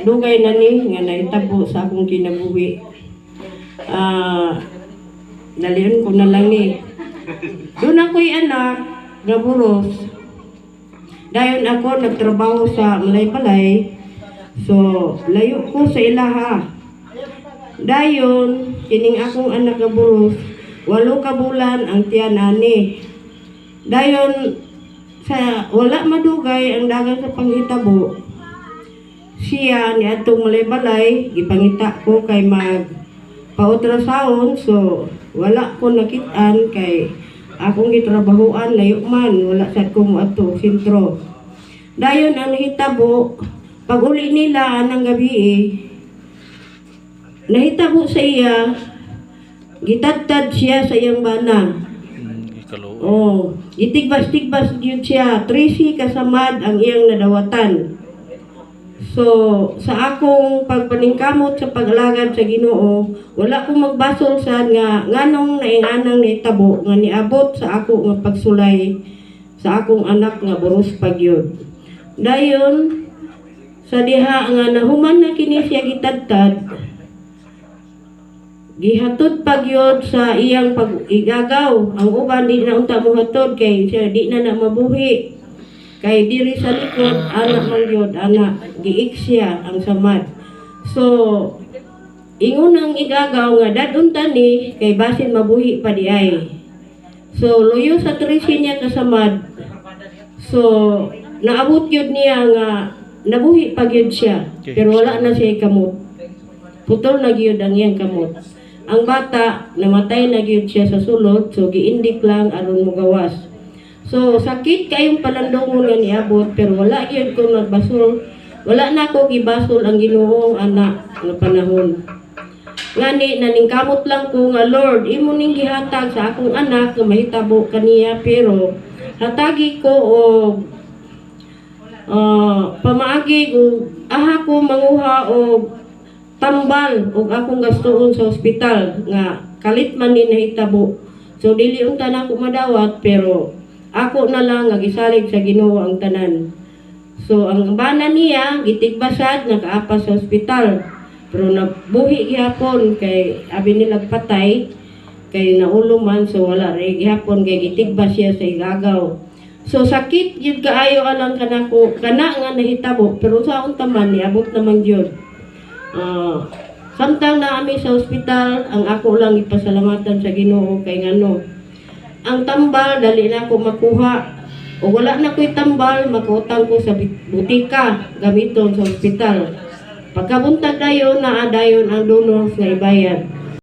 dugay na ni nga nahitabo sa akong kinabuhi. Dalian ko na lang ni. Doon ako'y anak nga buros. Dayon ako nagtrabaho sa Malay-Balay. So, layo ko sa ilaha. Dayon, kining akong anak nga buros, 8 ka bulan ang tiyan ani. Dayon, sa wala madugay ang dagan sa panghitabo, siya ni atong Malay-Balay, gipangita ko kay mag pa-ultrasound. So, wala ko nakitaan kay akong gitrabahoan, layo man, wala sad ko mo ato, sentro. Dayon ang hitabo, pag uli nila anang gabi nahitabo sa iya, gitadtad siya sa iyang bana. Oh, itigbas-tigbas yun siya, 13 kasamad ang iyang nadawatan. So, sa akong pagpaningkamot sa pag-alagad sa Ginoo, wala akong magbasol sa nganong nainganang nitabo nga niabot sa ako nga pagsulay sa akong anak nga buros pagyod. Dayon, sa diha nga nahuman na kini siya gitadtad, gihatod pagyod sa iyang pag-igagaw. Ang uban di na unta mo hatod kay siya di na mabuhi. Kay diri sa likod, anak man yun, anak, giik siya ang samad. So, ingon ang igagaw nga, dadun tani, kay basin mabuhi pa di ay. So, luyo sa 13 niya kasamad. So, naabot yun niya nga, nabuhi pa yun siya. Pero wala na siya kamot. Putol na yun ang iyang kamot. Ang bata, namatay na yun siya sa sulod, so giindik lang aron mo gawas. So, sakit kayong palandungon nga niabot, pero wala yun kung nagbasol. Wala na ako gibasol ang Ginoong anak na panahon. Ngani, naningkamot lang ko nga, Lord, imo ning gihatag sa akong anak nga mahitabo kaniya, pero hatagi ko o pamaagi o aha ko manguha o tambal o akong gastuon sa ospital nga kalit man ni nahitabo. So, dili unta na ako madawat, pero ako na lang nga gisalig sa Ginoo ang tanan. So ang bana niya gitigbasad nakaapas sa ospital. Pero nabuhi gihapon kay abi nila patay kay naulo man, so wala ri gihapon kay gitigbas siya sa igagaw. So sakit gyud kaayo alang kanako kana nga nahitabo, pero sa unta man niabot naman gyud. Samtang na ami sa ospital, ang ako lang ipasalamatan sa Ginoo kay ngano ang tambal dali na ko makuha o wala na ko'y tambal, makutang ko sa butika gamiton sa ospital. Pagkabuntag dayon na dayon ang donors nga ibayad.